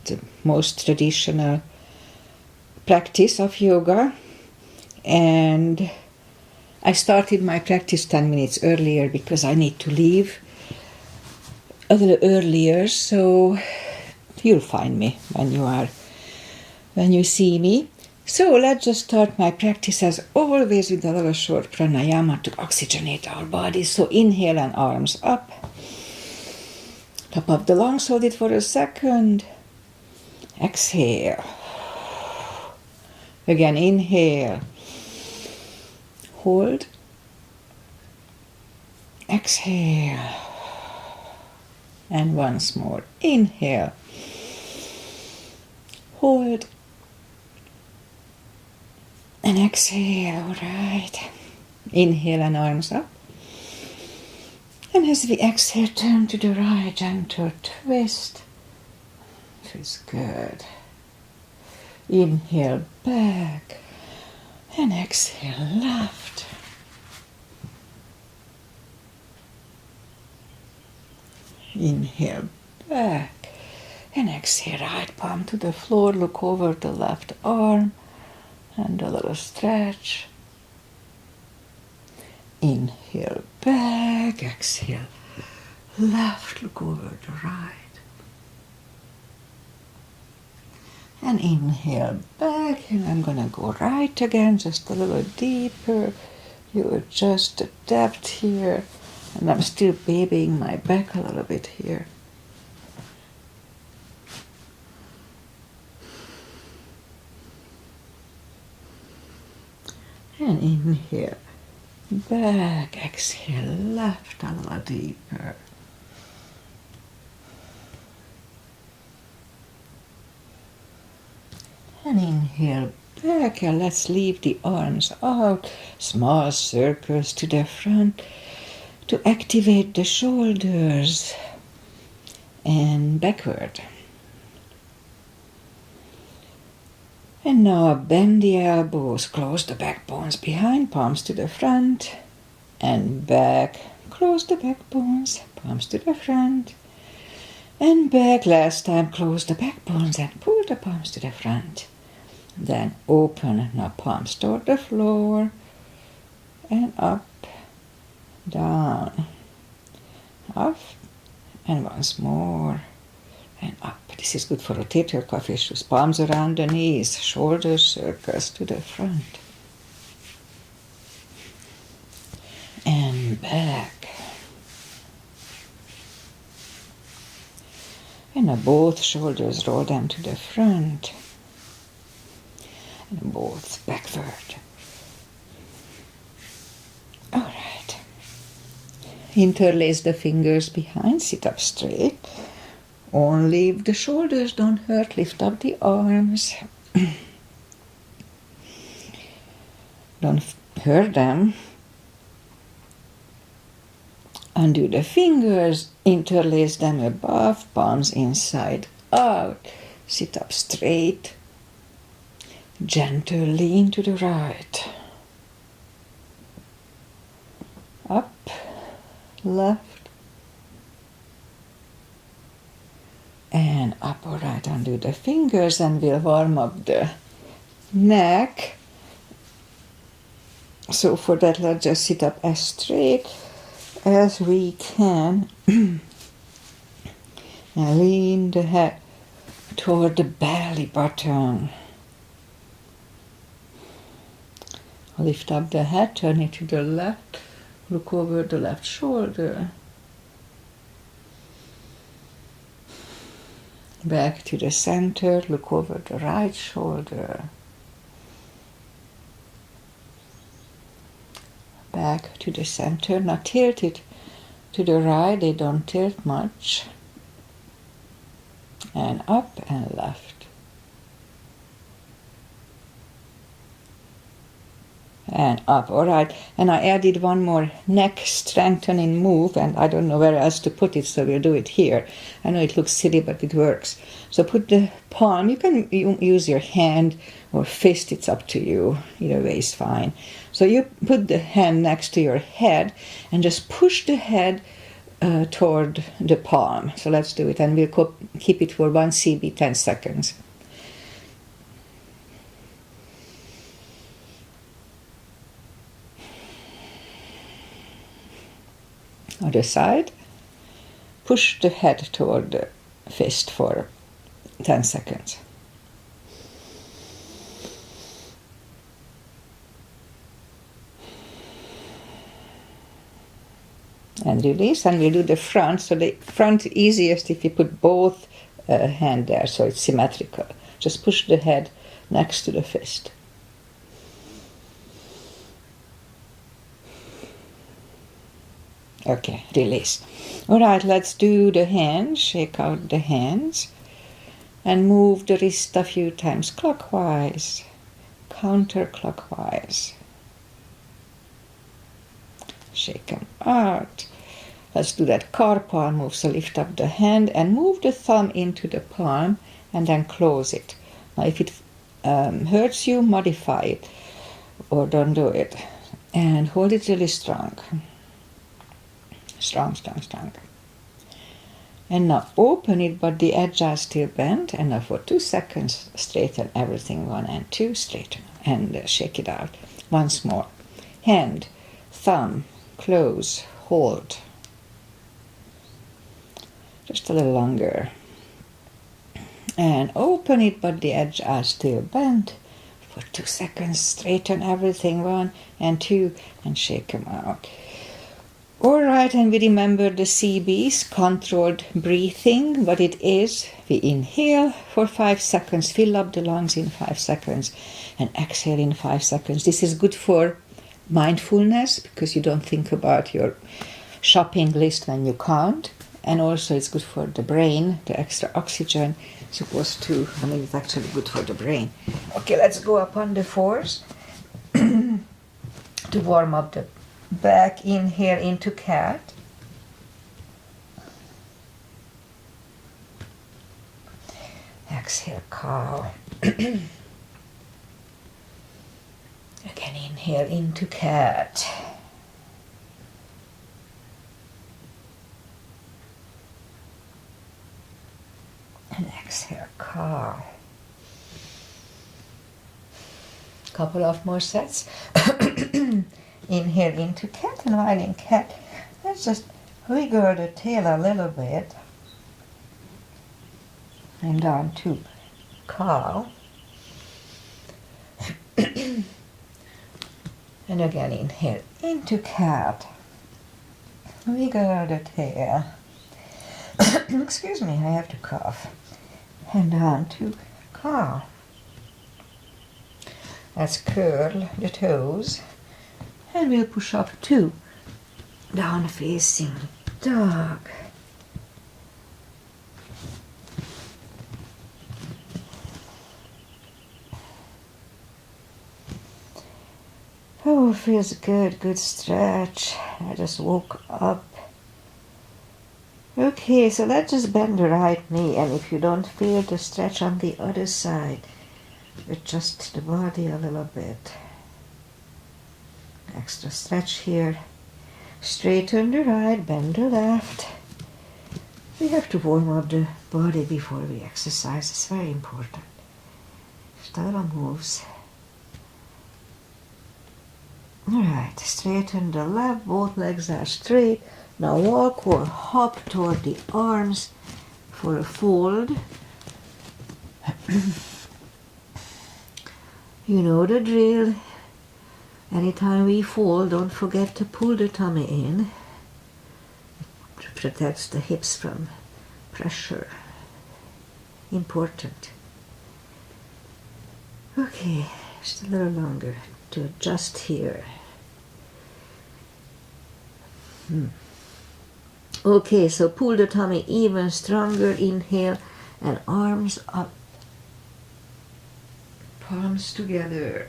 the most traditional practice of yoga, and I started my practice 10 minutes earlier because I need to leave a little earlier, so you'll find me when you see me. So let's just start my practice as always with a little short pranayama to oxygenate our bodies. So inhale and arms up. Top of the lungs, hold it for a second. Exhale. Again, inhale. Hold. Exhale. And once more. Inhale. Hold. And exhale. All right. Inhale and arms up. And as we exhale, turn to the right, gentle twist. Feels good. Inhale back. And exhale left. Inhale back. And exhale right palm to the floor. Look over the left arm. And a little stretch. Inhale back, exhale left, look over the right. And inhale back, and I'm gonna go right again, just a little deeper. You adjust the depth here, and I'm still babying my back a little bit here. And inhale. Back, exhale, left, a little deeper. And inhale back, and let's leave the arms out. Small circles to the front to activate the shoulders and backward. And now bend the elbows, close the backbones behind, palms to the front and back. Close the backbones, palms to the front and back. Last time, close the backbones and pull the palms to the front. Then open, now palms toward the floor and up, down, up, and once more. And up. This is good for rotator cuff issues. Palms around the knees, shoulder circles to the front. And back. And now both shoulders, roll them to the front. And both backward. All right. Interlace the fingers behind, sit up straight. Only if the shoulders don't hurt, lift up the arms. Don't hurt them. Undo the fingers, interlace them above, palms inside out. Sit up straight. Gentle lean to the right. Up, left. And up, all right, undo the fingers, and we'll warm up the neck. So for that, let's just sit up as straight as we can. And lean the head toward the belly button. Lift up the head, turn it to the left, look over the left shoulder. Back to the center, look over the right shoulder. Back to the center, now tilt it to the right, they don't tilt much. And up and left. And up, all right. And I added one more neck strengthening move, and I don't know where else to put it, so we'll do it here. I know it looks silly, but it works. So put the palm, you can use your hand or fist, it's up to you. Either way is fine. So you put the hand next to your head and just push the head toward the palm. So let's do it, and we'll keep it for 1 CB 10 seconds. Other side. Push the head toward the fist for 10 seconds. And release, and we'll do the front. So the front easiest if you put both hand there, so it's symmetrical. Just push the head next to the fist. Okay, release. All right, let's do the hands. Shake out the hands and move the wrist a few times clockwise, counterclockwise. Shake them out. Let's do that carpal move. So lift up the hand and move the thumb into the palm and then close it. Now if it hurts you, modify it or don't do it. And hold it really strong. Strong, strong, strong. And now open it, but the edge are still bent. And now for 2 seconds, straighten everything. 1 and 2, straighten. And shake it out. Once more. Hand, thumb, close, hold. Just a little longer. And open it, but the edge are still bent. For 2 seconds, straighten everything. 1 and 2, and shake them out. All right, and we remember the CBs, controlled breathing. What it is, we inhale for 5 seconds, fill up the lungs in 5 seconds, and exhale in 5 seconds. This is good for mindfulness because you don't think about your shopping list when you count. And also it's good for the brain, the extra oxygen supposed to, it's actually good for the brain. Okay, let's go up on the fours to warm up the back. Inhale into cat. Exhale, cow. Again, inhale into cat. And exhale, cow. Couple of more sets. Inhale into cat, and while in cat, let's just wiggle the tail a little bit. And down to cow. And again, inhale into cat. Wiggle the tail. Excuse me, I have to cough. And down to cow. Let's curl the toes. And we'll push up 2. Down facing dog. Oh, feels good, good stretch. I just woke up. Okay, so let's just bend the right knee, and if you don't feel the stretch on the other side, adjust the body a little bit. Extra stretch here. Straighten the right, bend the left. We have to warm up the body before we exercise. It's very important. Just a little moves. Alright, straighten the left, both legs are straight. Now walk or hop toward the arms for a fold. You know the drill. Anytime we fold, don't forget to pull the tummy in. It protects the hips from pressure. Important. Okay, just a little longer to adjust here. Okay, so pull the tummy even stronger. Inhale and arms up. Palms together.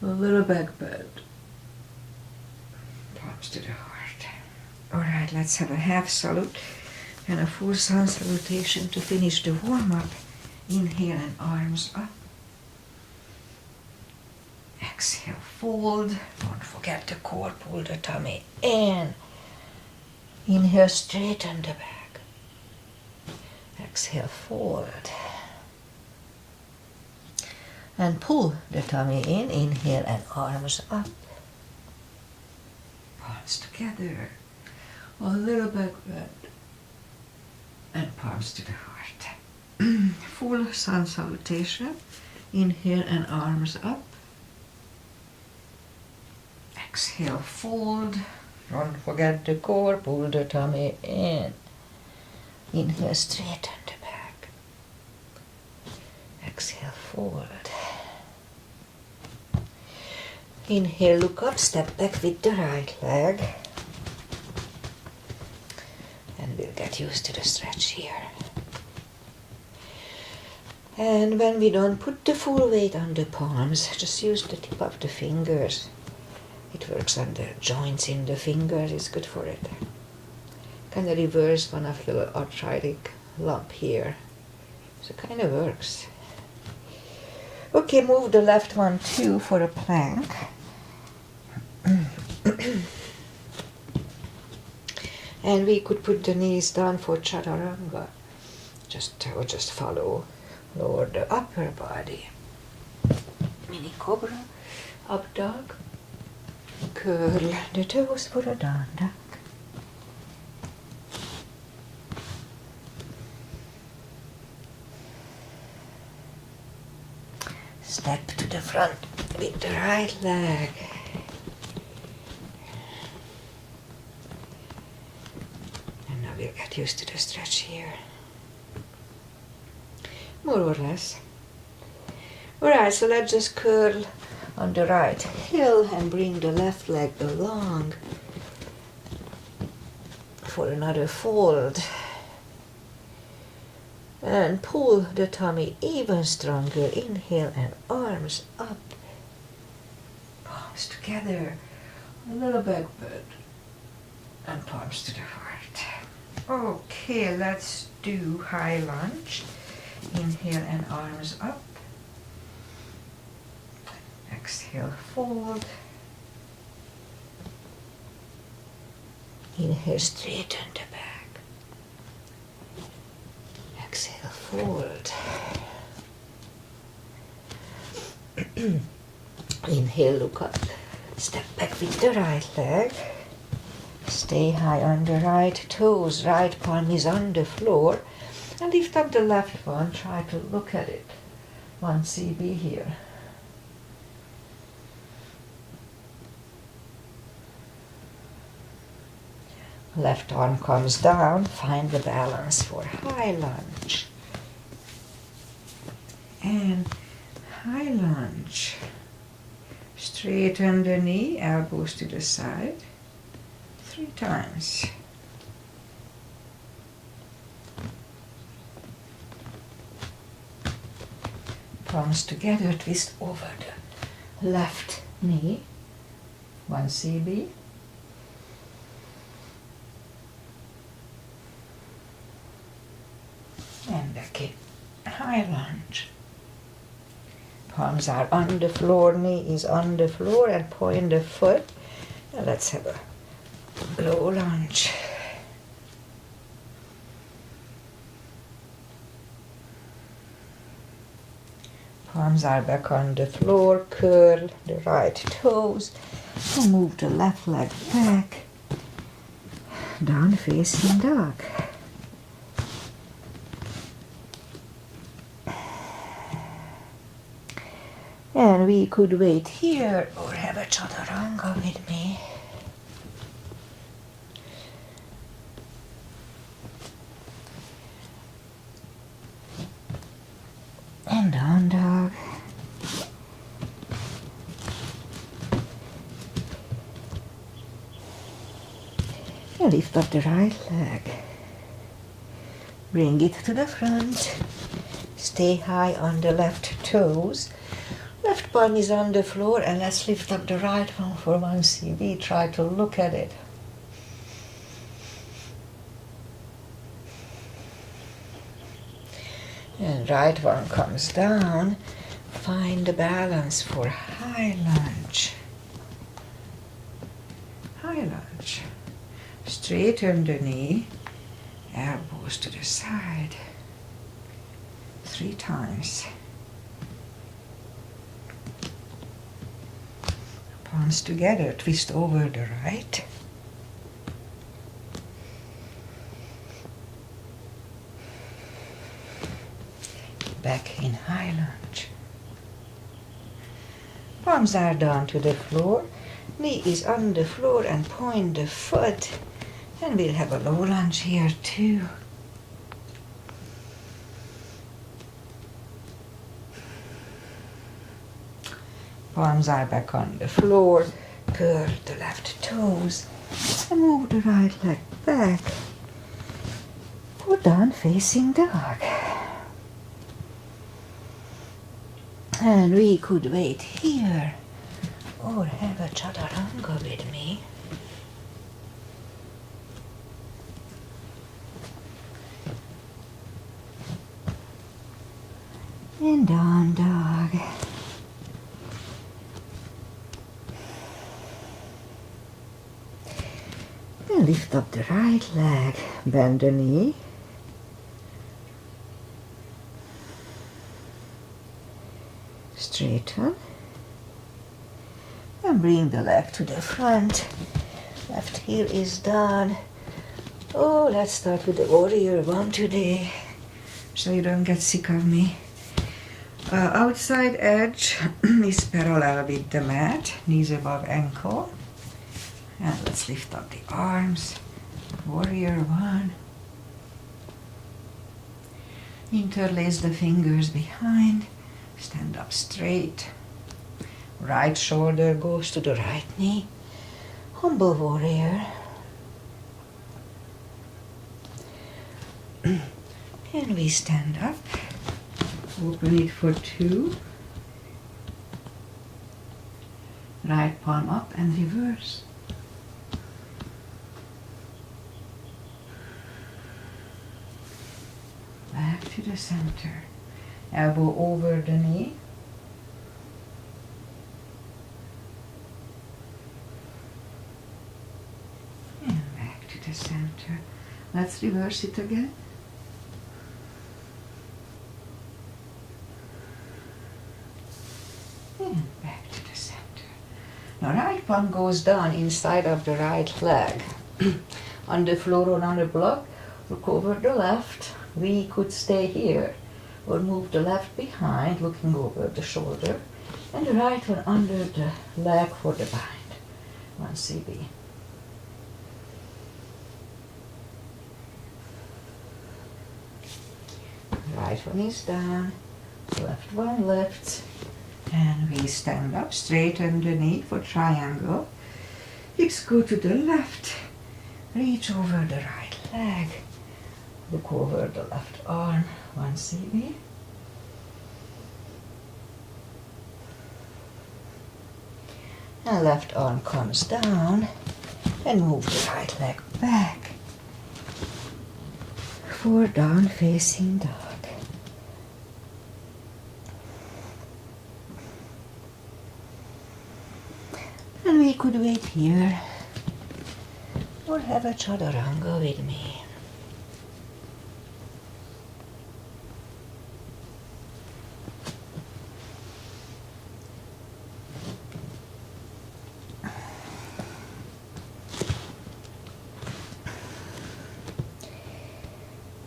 A little back bend. Palms to the heart. Alright, let's have a half salute and a full sun salutation to finish the warm-up. Inhale and arms up. Exhale, fold. Don't forget the core, pull the tummy in. Inhale, straighten the back. Exhale, fold. And pull the tummy in. Inhale and arms up. Palms together. A little back bend. And palms to the heart. Full sun salutation. Inhale and arms up. Exhale, fold. Don't forget the core. Pull the tummy in. Inhale, straighten the back. Exhale, fold. Inhale, look up, step back with the right leg. And we'll get used to the stretch here. And when we don't put the full weight on the palms, just use the tip of the fingers. It works on the joints in the fingers, it's good for it. Kind of reverse one of the arthritic lump here. So it kind of works. Okay, move the left one too for a plank. And we could put the knees down for chaturanga. Just follow. Lower the upper body. Mini cobra, up dog. Curl the toes for a down dog. Step to the front with the right leg. And now we'll get used to the stretch here. More or less. Alright, so let's just curl on the right heel and bring the left leg along for another fold. And pull the tummy even stronger. Inhale and arms up. Palms together. A little back bend. And palms to the heart. Okay, let's do high lunge. Inhale and arms up. Exhale, fold. Inhale, straighten the back. Exhale, fold. Inhale, look up. Step back with the right leg. Stay high on the right toes. Right palm is on the floor. And lift up the left one. Try to look at it. 1 cb here. Left arm comes down. Find the balance for high lunge. And high lunge. Straighten the knee, elbows to the side. 3 times. Palms together, twist over the left knee. 1 cb. And back in high lunge. Palms are on the floor, knee is on the floor, and point the foot. Now let's have a low lunge. Palms are back on the floor, curl the right toes, and move the left leg back, down facing dog. And we could wait here or have a chaturanga with me. And down dog. And lift up the right leg. Bring it to the front. Stay high on the left toes. Left palm is on the floor, and let's lift up the right one for 1 cb. Try to look at it. And right one comes down. Find the balance for high lunge. High lunge. Straighten the knee, elbows to the side. 3 times. Palms together, twist over the right. Back in high lunge. Palms are down to the floor. Knee is on the floor and point the foot. And we'll have a low lunge here too. Palms are back on the floor. Curl the left toes. And move the right leg back. For down facing dog. And we could wait here. Or have a chaturanga with me. And down dog. And lift up the right leg, bend the knee. Straighten. And bring the leg to the front. Left heel is down. Oh, let's start with the warrior 1 today, so you don't get sick of me. Outside edge is parallel with the mat, knees above ankle. And let's lift up the arms. Warrior 1. Interlace the fingers behind. Stand up straight. Right shoulder goes to the right knee. Humble warrior. And we stand up. Open it for 2. Right palm up and reverse. Back to the center. Elbow over the knee. And back to the center. Let's reverse it again. And back to the center. Now right palm goes down inside of the right leg. On the floor or on the block, look over the left. We could stay here or move the left behind, looking over the shoulder, and the right one under the leg for the bind. 1 CB. Right one is down, left one lifts, and we stand up, straighten the knee for triangle. Hips go to the left, reach over the right leg, look over the left arm, 1 CB. And left arm comes down, and move the right leg back for down facing dog. And we could wait here or have a chaturanga with me.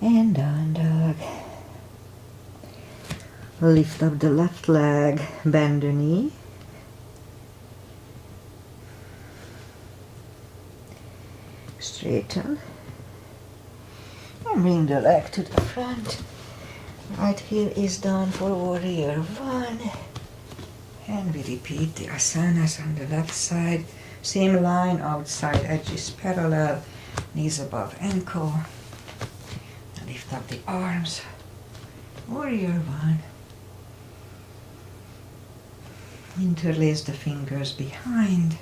And down dog. Lift up the left leg, bend the knee. Straighten. And bring the leg to the front. Right heel is down for warrior 1. And we repeat the asanas on the left side. Same line, outside edges parallel, knees above ankle. Lift up the arms. Warrior 1. Interlace the fingers behind.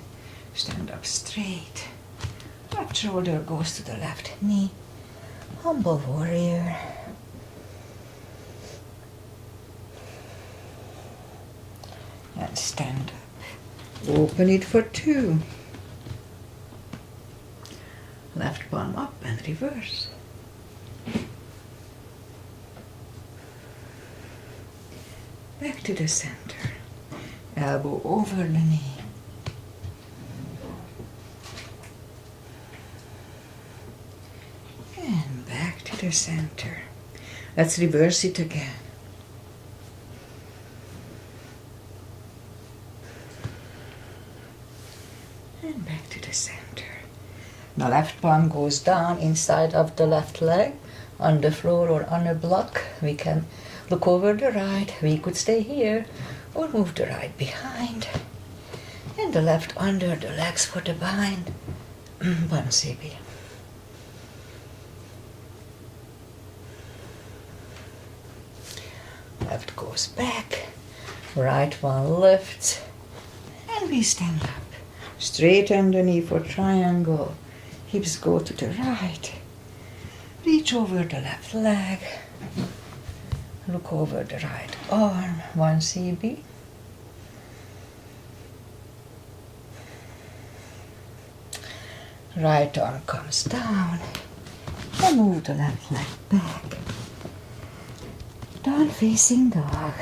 Stand up straight. Left shoulder goes to the left knee. Humble warrior. And stand up. Open it for 2. Left palm up and reverse. Back to the center. Elbow over the knee. And back to the center. Let's reverse it again. And back to the center. Now left palm goes down inside of the left leg on the floor or on a block. We can look over the right. We could stay here or move the right behind. And the left under the legs for the bind. One CB. Left goes back, right one lifts, and we stand up. Straighten the knee for triangle. Hips go to the right. Reach over the left leg. Look over the right arm. 1 CB. Right arm comes down. And move the left leg back. Down facing dog.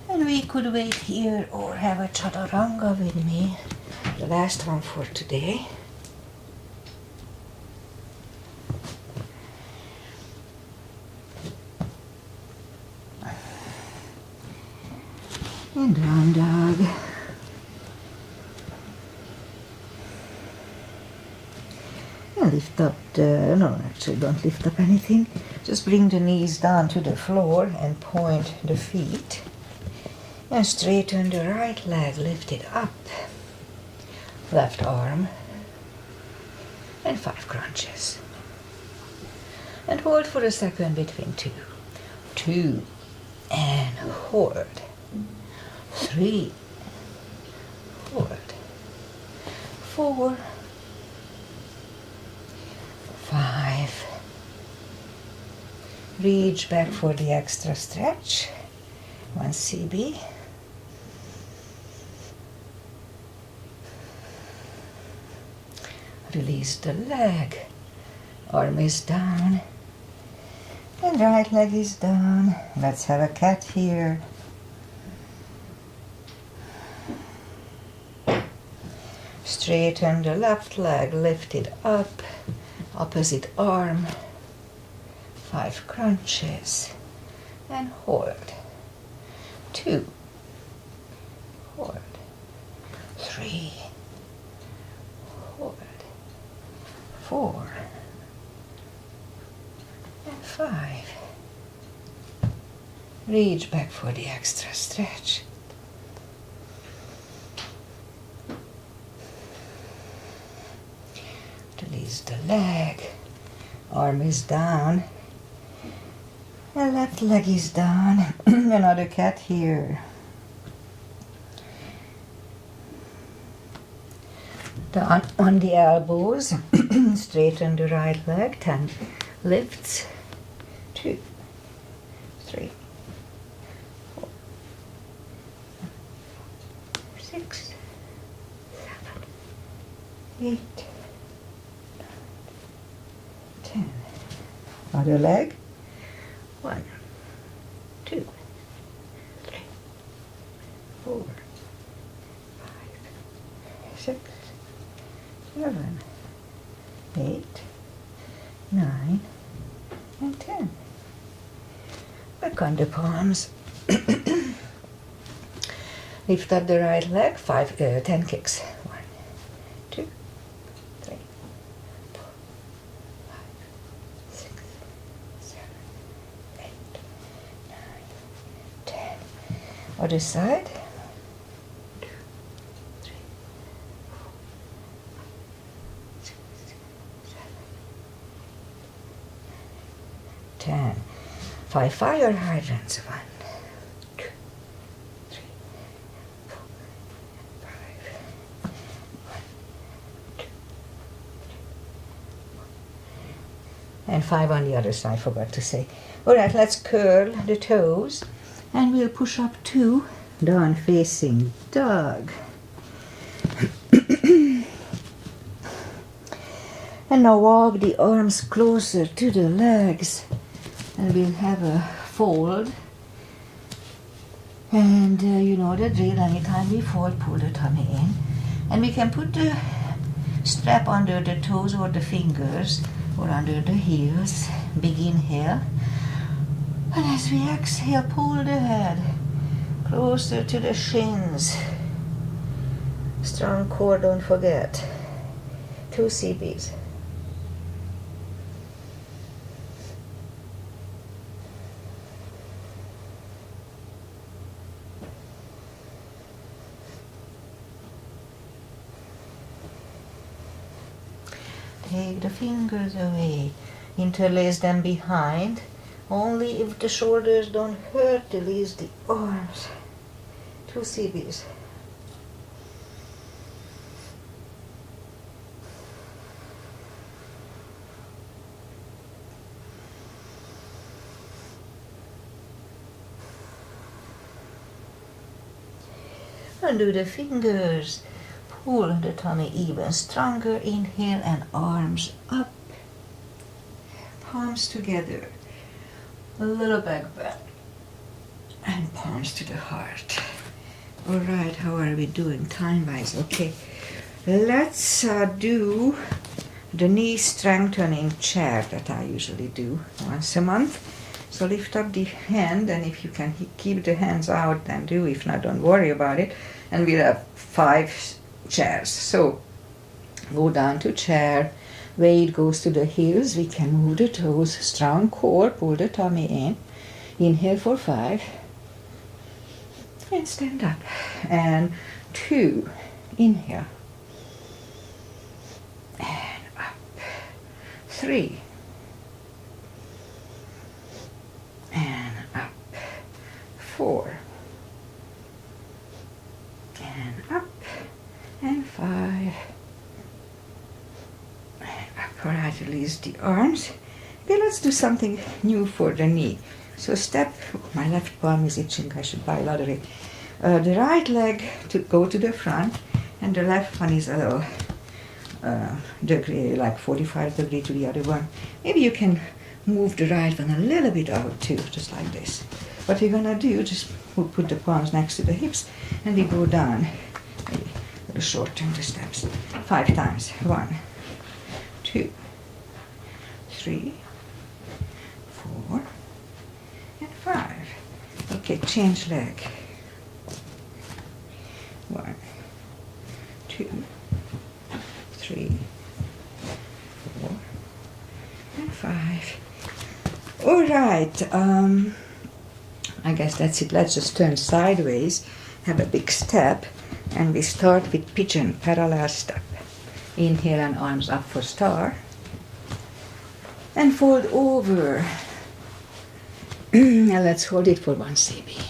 And we could wait here or have a chaturanga with me. The last one for today. And down dog. And lift up the, no, actually don't lift up anything. Just bring the knees down to the floor and point the feet. And straighten the right leg, lift it up. Left arm. And 5 crunches. And hold for a second between 2. 2. And hold. 3. Hold. 4. 5. Reach back for the extra stretch. 1 CB. Release the leg. Arm is down. And right leg is down. Let's have a cat here. Straighten the left leg, lift it up. Opposite arm. 5 crunches. And hold. 2. Hold. 3. Hold. 4. And 5. Reach back for the extra stretch. Release the leg. Arm is down. The left leg is down. Another cat here. Down on the elbows. Straighten the right leg. 10 lifts. 2, 3, 4, 6, 7, 8, 10. Other leg. 1, 2, 3, 4, 5, 6, 7, 8, 9, and 10. Back on the palms. Lift up the right leg. 10 kicks. 1, 2, 3, 4, 5, 6, 7, 8, 9, 10. Other side. 2, 3, 4, 5, 6, 7, 10. 5 fire hydrants. 1, 2, 3, 4, 5. 1, 2, 3, 4. And 5 on the other side, forgot to say. Alright, let's curl the toes. And we'll push up 2, down facing dog. And now walk the arms closer to the legs, and we'll have a fold. And you know the drill, anytime we fold, pull the tummy in. And we can put the strap under the toes or the fingers or under the heels. Big inhale. And as we exhale, pull the head closer to the shins. Strong core, don't forget. 2 CBs. Take the fingers away. Interlace them behind. Only if the shoulders don't hurt, release the arms. 2 CBs. Undo the fingers. Pull the tummy even stronger. Inhale and arms up. Palms together. A little back bend. And palms to the heart. All right, how are we doing time-wise? Okay, let's do the knee strengthening chair that I usually do once a month. So lift up the hand, and if you can keep the hands out, then do. If not, don't worry about it. And we'll have 5 chairs. So go down to chair. Weight goes to the heels. We can move the toes. Strong core. Pull the tummy in. Inhale for 5. And stand up. And 2. Inhale. And up. 3. And up. 4. And up. And 5. And up. All right, release the arms. Okay, let's do something new for the knee. So step, my left palm is itching, I should buy lottery. The right leg to go to the front, and the left one is a little degree, like 45 degree to the other one. Maybe you can move the right one a little bit out too, just like this. What we're gonna do, just put the palms next to the hips, and we go down, maybe a little shorten the steps, 5 times. 1, 2, 3, 4, and 5. Okay, change leg. 1, 2, 3, 4, and 5. All right, I guess that's it. Let's just turn sideways, have a big step, and we start with pigeon, parallel step. Inhale and arms up for star. And fold over. And let's hold it for 1 CB.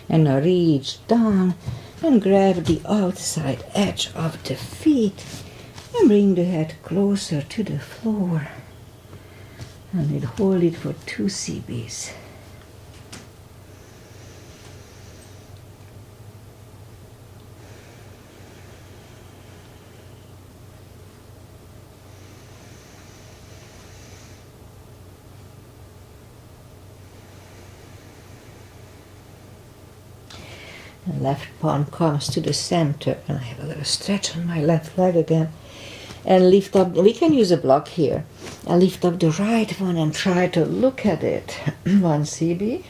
And now reach down and grab the outside edge of the feet and bring the head closer to the floor. And we'll hold it for 2 CBs. The left palm comes to the center, and I have a little stretch on my left leg again. And lift up, we can use a block here. And lift up the right one and try to look at it. 1 CB.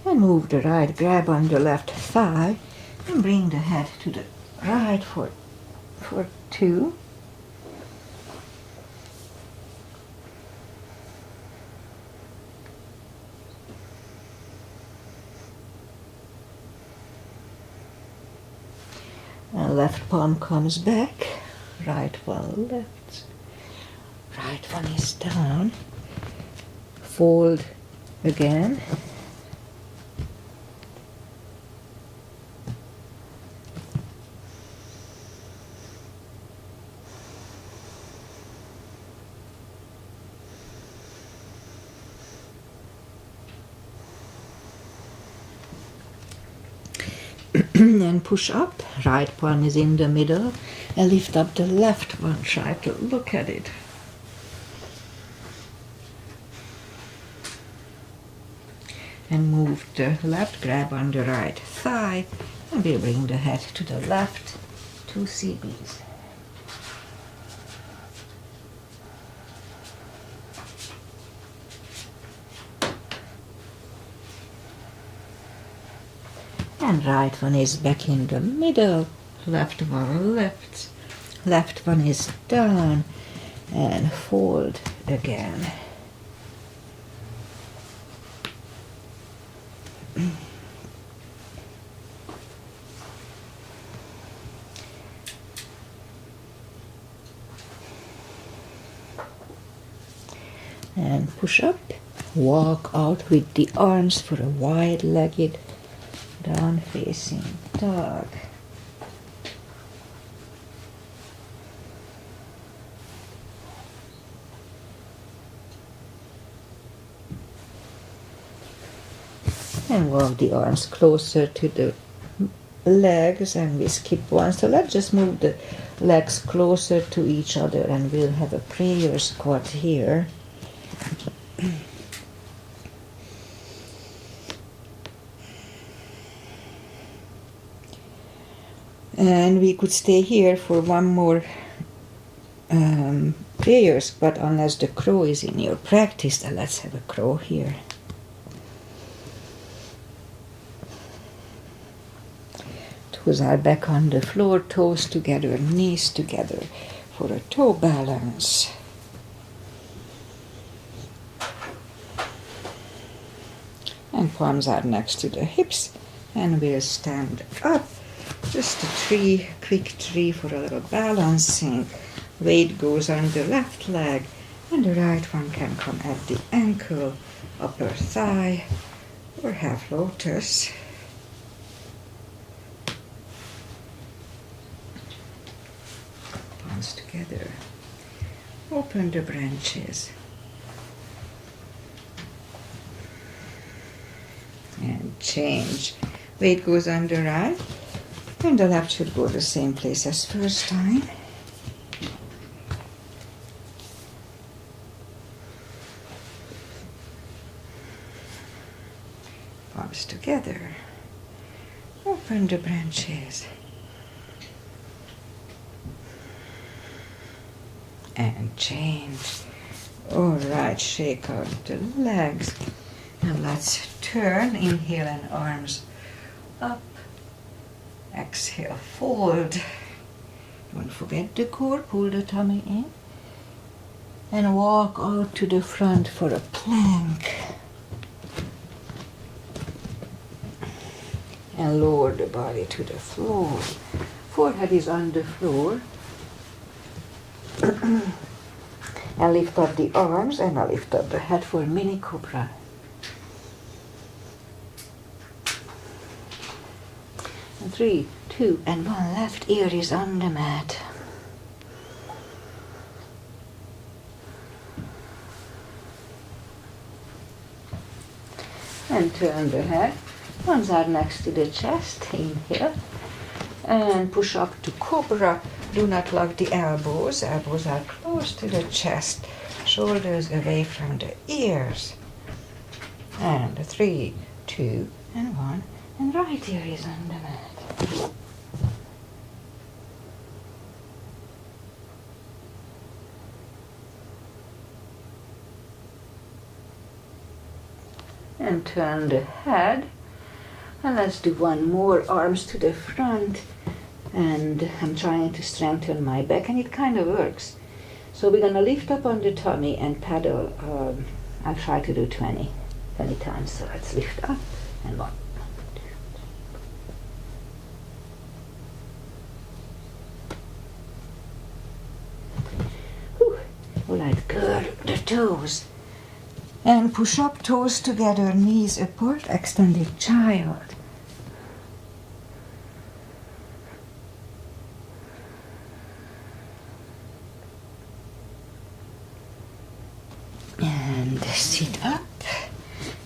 And move the right, grab on the left thigh, and bring the head to the right for 2. And left palm comes back, right one left, right one is down, fold again, and push up. Right palm is in the middle, and lift up the left one. Try to look at it. And move the left, grab on the right thigh, and we'll bring the head to the left, 2 CBs. And right one is back in the middle, left one left, left one is down, and fold again. And push up, walk out with the arms for a wide-legged down facing dog. And walk the arms closer to the legs, and we skip one. So let's just move the legs closer to each other, and we'll have a prayer squat here. And we could stay here for one more prayers, but unless the crow is in your practice, then let's have a crow here. Toes are back on the floor, toes together, knees together for a toe balance. And palms are next to the hips, and we'll stand up. Just a quick three for a little balancing. Weight goes on the left leg, and the right one can come at the ankle, upper thigh, or half lotus. Palms together. Open the branches. And change. Weight goes on the right, and the left should go the same place as first time. Palms together. Open the branches. And change. All right, shake out the legs. And let's turn. Inhale and arms up. Exhale, fold. Don't forget the core, pull the tummy in. And walk out to the front for a plank. And lower the body to the floor. Forehead is on the floor. And lift up the arms, and I lift up the head for mini cobra. And 3, 2, and 1. Left ear is on the mat. And turn the head. Arms are next to the chest. Inhale. And push up to cobra. Do not lock the elbows. Elbows are close to the chest. Shoulders away from the ears. And 3, 2, and 1. And right ear is on the mat. And turn the head. And let's do one more. Arms to the front. And I'm trying to strengthen my back, and it kind of works. So we're going to lift up on the tummy and paddle. I'll try to do 20 times. So let's lift up and 1. All right, curve the toes. And push up, toes together, knees apart, extended child. And sit up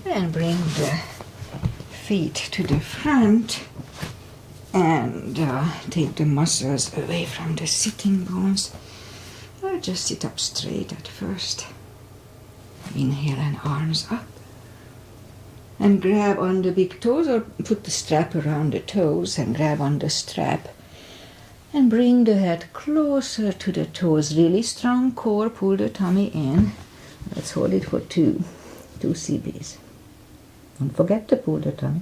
and bring the feet to the front. and take the muscles away from the sitting bones. I'll just sit up straight at first. Inhale and arms up. And grab on the big toes, or put the strap around the toes and grab on the strap. And bring the head closer to the toes. Really strong core, pull the tummy in. Let's hold it for two CBs. Don't forget to pull the tummy.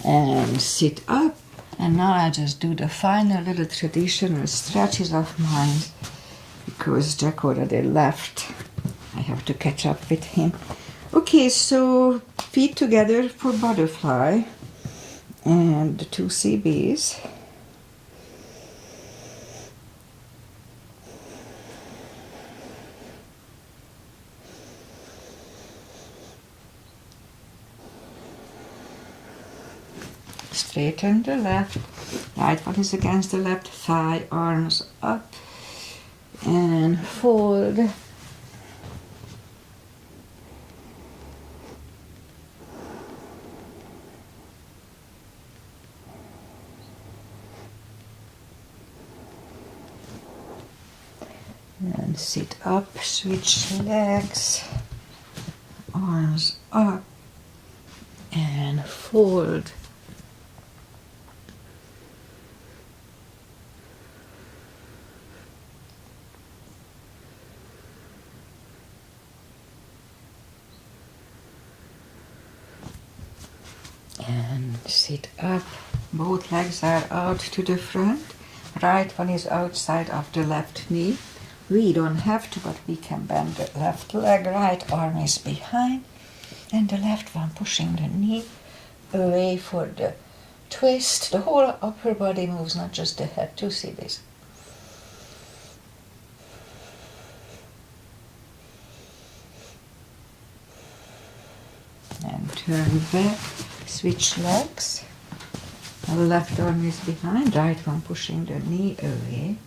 And sit up. And now I just do the final little traditional stretches of mine, because Jack already left. I have to catch up with him. Okay, so feet together for butterfly and the 2 CBs. Straighten the left, right one is against the left thigh, arms up, and fold. And sit up, switch legs, arms up, and fold. And sit up, both legs are out to the front, right one is outside of the left knee. We don't have to, but we can bend the left leg, right arm is behind, and the left one pushing the knee away for the twist. The whole upper body moves, not just the head. 2 CBs. And turn back. Switch legs. The left arm is behind, right one pushing the knee away.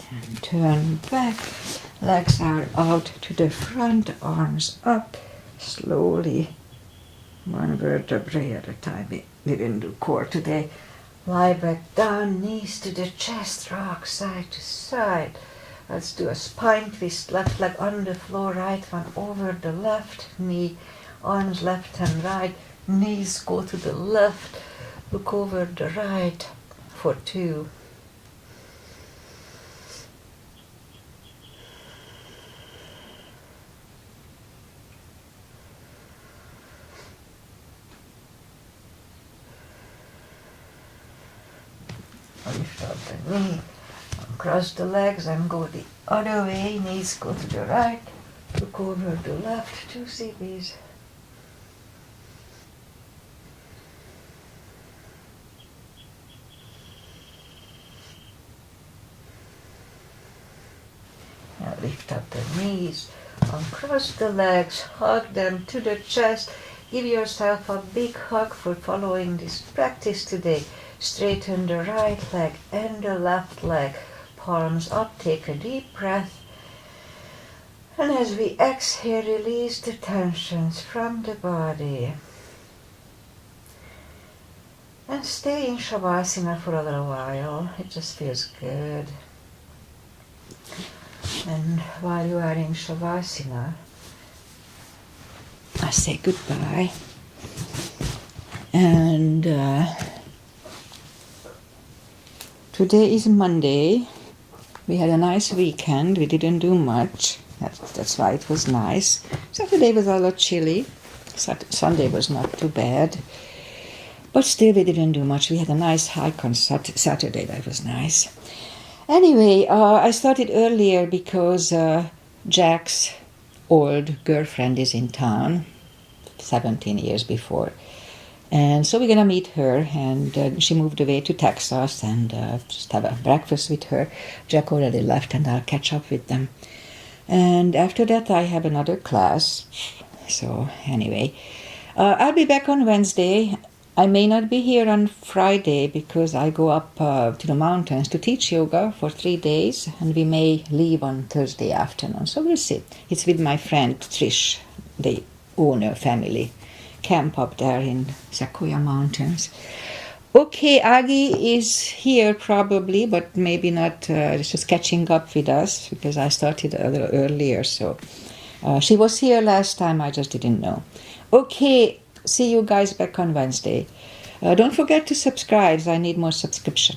And turn back. Legs are out to the front, arms up. Slowly, one vertebrae at a time. We didn't do core today. Lie back down, knees to the chest, rock side to side. Let's do a spine twist, left leg on the floor, right one over the left knee, arms left and right, knees go to the left, look over the right for 2. Lift up the knee. Cross the legs and go the other way, knees go to the right, look over the left, 2 CBs. Now lift up the knees, uncross the legs, hug them to the chest, give yourself a big hug for following this practice today. Straighten the right leg and the left leg. Palms up, take a deep breath. And as we exhale, release the tensions from the body. And stay in Shavasana for a little while. It just feels good. And while you are in Shavasana, I say goodbye. And today is Monday. We had a nice weekend. We didn't do much. That's why it was nice. Saturday was a lot chilly. Sunday was not too bad. But still we didn't do much. We had a nice hike on Saturday. That was nice. Anyway, I started earlier because Jack's old girlfriend is in town, 17 years before. And so we're going to meet her, and she moved away to Texas, and just have a breakfast with her. Jack already left, and I'll catch up with them. And after that, I have another class. So anyway, I'll be back on Wednesday. I may not be here on Friday because I go up to the mountains to teach yoga for 3 days, and we may leave on Thursday afternoon. So we'll see. It's with my friend Trish. They own a family camp up there in Sequoia Mountains. Okay, Aggie is here probably, but maybe not just catching up with us because I started a little earlier. So she was here last time, I just didn't know. Okay, see you guys back on Wednesday. Don't forget to subscribe, I need more subscription.